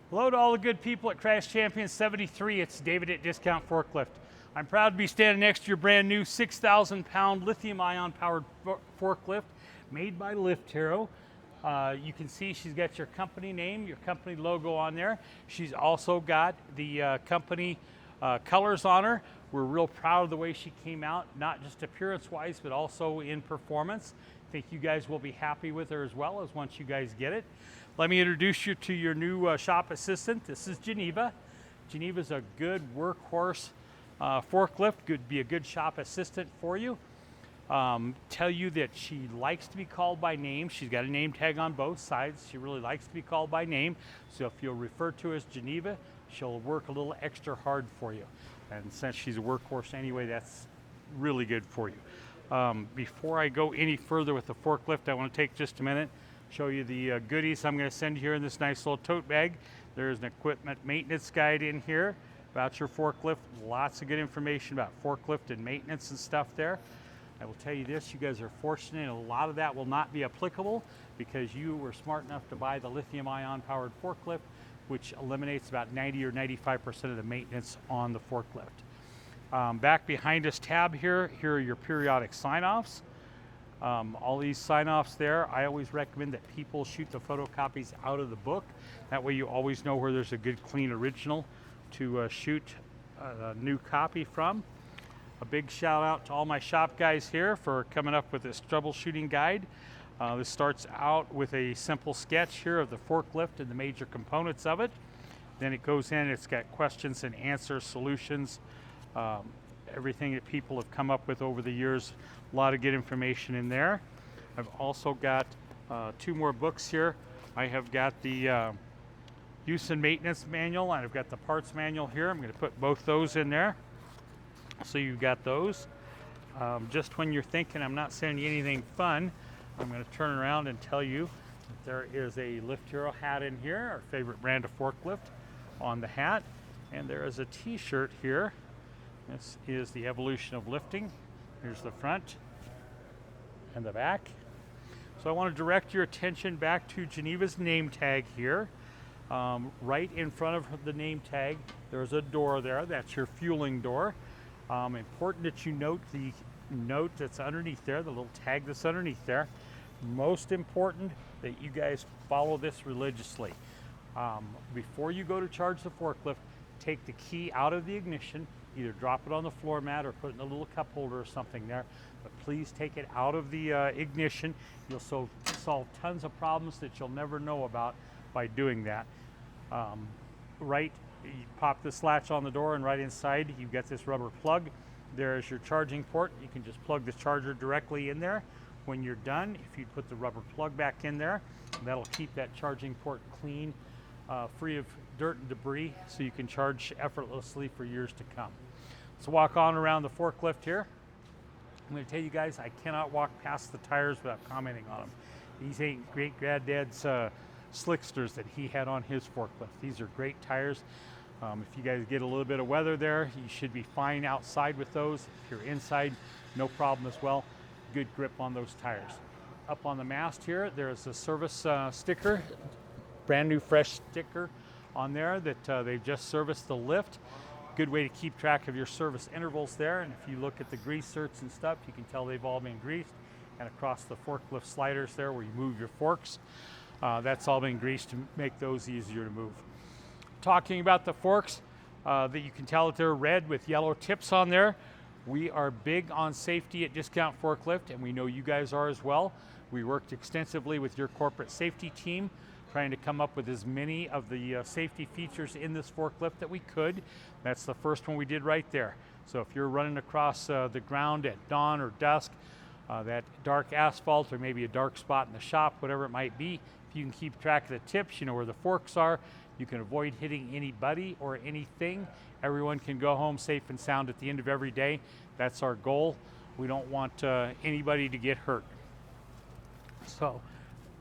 Hello to all the good people at Crash Champion 73. It's David at Discount Forklift. I'm proud to be standing next to your brand new 6,000 pound lithium ion powered forklift made by Lift Hero. You can see she's got your company name, your company logo on there. She's also got the company colors on her. We're real proud of the way she came out, not just appearance wise, but also in performance. I think you guys will be happy with her as well as once you guys get it. Let me introduce you to your new shop assistant. This is Geneva. Geneva's a good workhorse forklift, be a good shop assistant for you. Tell you that she likes to be called by name. She's got a name tag on both sides. She really likes to be called by name. So if you'll refer to her as Geneva, she'll work a little extra hard for you. And since she's a workhorse anyway, that's really good for you. Before I go any further with the forklift, I want to take just a minute, show you the goodies I'm going to send you here in this nice little tote bag. There's an equipment maintenance guide in here about your forklift. Lots of good information about forklift and maintenance and stuff there. I will tell you this, you guys are fortunate, and a lot of that will not be applicable because you were smart enough to buy the lithium ion powered forklift, which eliminates about 90 or 95% of the maintenance on the forklift. Back behind us tab here are your periodic sign-offs. All these sign-offs there, I always recommend that people shoot the photocopies out of the book. That way you always know where there's a good clean original to shoot a new copy from. A big shout out to all my shop guys here for coming up with this troubleshooting guide. This starts out with a simple sketch here of the forklift and the major components of it. Then it goes in, it's got questions and answers, solutions, everything that people have come up with over the years. A lot of good information in there. I've also got two more books here. I have got the use and maintenance manual, and I've got the parts manual here. I'm going to put both those in there. So you've got those. Just when you're thinking I'm not sending you anything fun, I'm going to turn around and tell you that there is a Lift Hero hat in here, our favorite brand of forklift, on the hat. And there is a t-shirt here. This is the evolution of lifting. Here's the front and the back. So I want to direct your attention back to Geneva's name tag here. Right in front of the name tag, there's a door there. That's your fueling door. Important that you note the note that's underneath there, the little tag that's underneath there. Most important that you guys follow this religiously. Before you go to charge the forklift, take the key out of the ignition, either drop it on the floor mat or put it in a little cup holder or something there, but please take it out of the ignition. You'll solve tons of problems that you'll never know about by doing that. You pop this latch on the door, and right inside you've got this rubber plug. There is your charging port. You can just plug the charger directly in there. When you're done, if you put the rubber plug back in there, that'll keep that charging port clean, free of dirt and debris, so you can charge effortlessly for years to come. Let's walk on around the forklift here. I'm going to tell you guys, I cannot walk past the tires without commenting on them. These ain't great granddad's slicksters that he had on his forklift. These are great tires. If you guys get a little bit of weather there, you should be fine outside with those. If you're inside, no problem as well. Good grip on those tires. Up on the mast here, there's a service sticker, brand new fresh sticker on there that they've just serviced the lift. Good way to keep track of your service intervals there. And if you look at the grease certs and stuff, you can tell they've all been greased. And across the forklift sliders there where you move your forks, that's all been greased to make those easier to move. Talking about the forks, that you can tell that they're red with yellow tips on there. We are big on safety at Discount Forklift, and we know you guys are as well. We worked extensively with your corporate safety team, trying to come up with as many of the safety features in this forklift that we could. That's the first one we did right there. So if you're running across the ground at dawn or dusk, that dark asphalt or maybe a dark spot in the shop, whatever it might be, if you can keep track of the tips, you know where the forks are, you can avoid hitting anybody or anything. Everyone can go home safe and sound at the end of every day. That's our goal. We don't want anybody to get hurt. So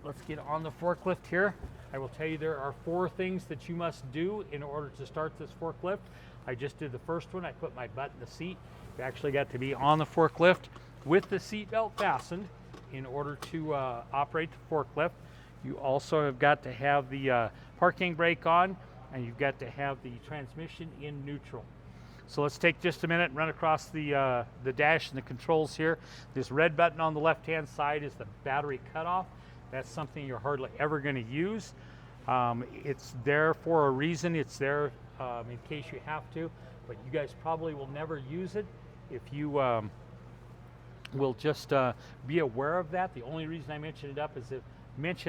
let's get on the forklift here. I will tell you there are 4 things that you must do in order to start this forklift. I just did the first one. I put my butt in the seat. You actually got to be on the forklift with the seatbelt fastened in order to operate the forklift. You also have got to have the parking brake on. and you've got to have the transmission in neutral. So let's take just a minute and run across the dash and the controls here. This red button on the left-hand side is the battery cutoff. That's something you're hardly ever going to use. It's there for a reason. It's there in case you have to, but you guys probably will never use it. If you will just be aware of that. The only reason I mentioned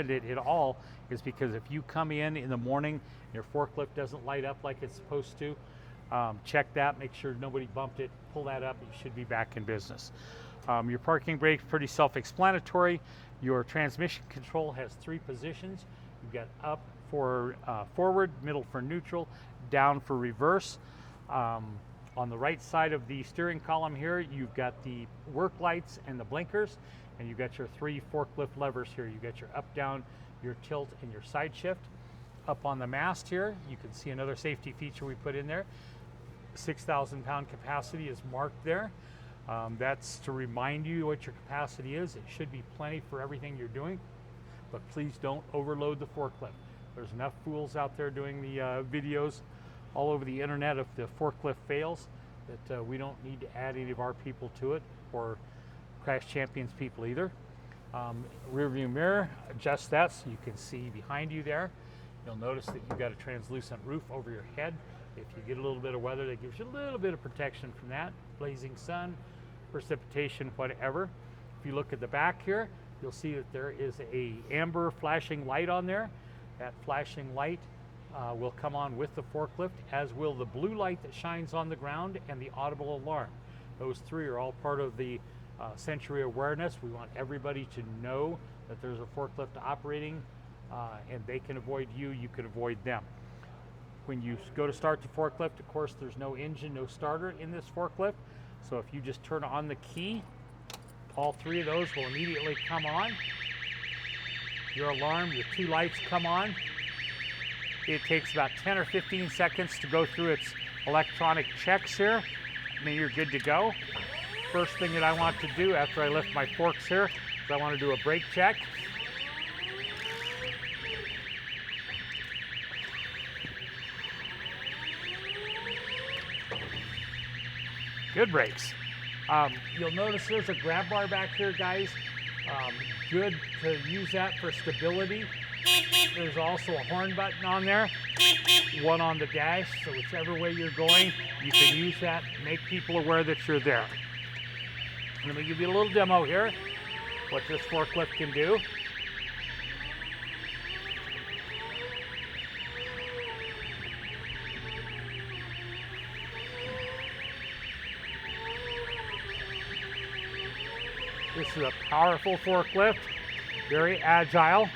it at all is because if you come in the morning, your forklift doesn't light up like it's supposed to, check that, make sure nobody bumped it, pull that up, you should be back in business. Your parking brake, pretty self-explanatory. Your transmission control has 3 positions. You've got up for forward, middle for neutral, down for reverse. On the right side of the steering column here, you've got the work lights and the blinkers, and you've got your 3 forklift levers here. You've got your up, down, your tilt, and your side shift. Up on the mast here, you can see another safety feature we put in there. 6,000 pound capacity is marked there. That's to remind you what your capacity is. It should be plenty for everything you're doing, but please don't overload the forklift. There's enough fools out there doing the videos all over the internet if the forklift fails that we don't need to add any of our people to it, or Crash Champions people either. Rear view mirror, adjust that so you can see behind you there. You'll notice that you've got a translucent roof over your head. If you get a little bit of weather, that gives you a little bit of protection from that. Blazing sun, precipitation, whatever. If you look at the back here, you'll see that there is a amber flashing light on there. That flashing light will come on with the forklift, as will the blue light that shines on the ground and the audible alarm. Those 3 are all part of the sensory awareness. We want everybody to know that there's a forklift operating, and they can avoid you, you can avoid them. When you go to start the forklift, of course, there's no engine, no starter in this forklift. So if you just turn on the key, all 3 of those will immediately come on. Your alarm, your 2 lights come on. It takes about 10 or 15 seconds to go through its electronic checks here, and then you're good to go. First thing that I want to do after I lift my forks here is I want to do a brake check. Good brakes. You'll notice there's a grab bar back here, guys. Good to use that for stability. There's also a horn button on there, one on the dash, so whichever way you're going, you can use that, make people aware that you're there. Let me give you a little demo here, what this forklift can do. This is a powerful forklift, very agile.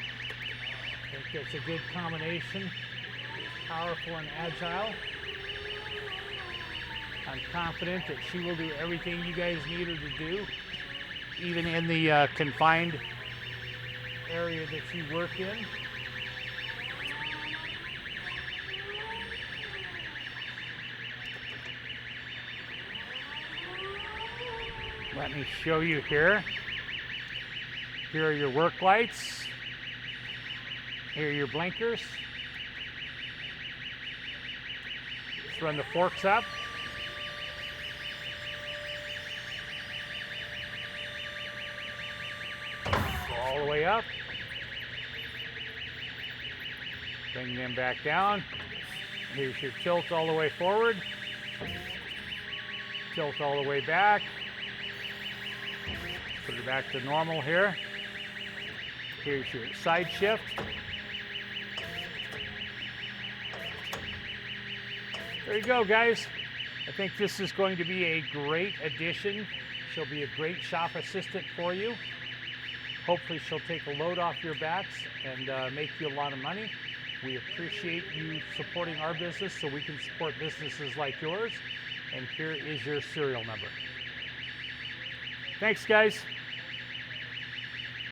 I think that's a good combination. It's powerful and agile. I'm confident that she will do everything you guys need her to do, even in the confined area that you work in. Let me show you here. Here are your work lights. Here are your blinkers. Let's run the forks up. Go all the way up. Bring them back down. Here's your tilt all the way forward. Tilt all the way back. Put it back to normal here. Here's your side shift. There you go, guys. I think this is going to be a great addition. She'll be a great shop assistant for you. Hopefully she'll take a load off your backs and make you a lot of money. We appreciate you supporting our business so we can support businesses like yours. And here is your serial number. Thanks, guys.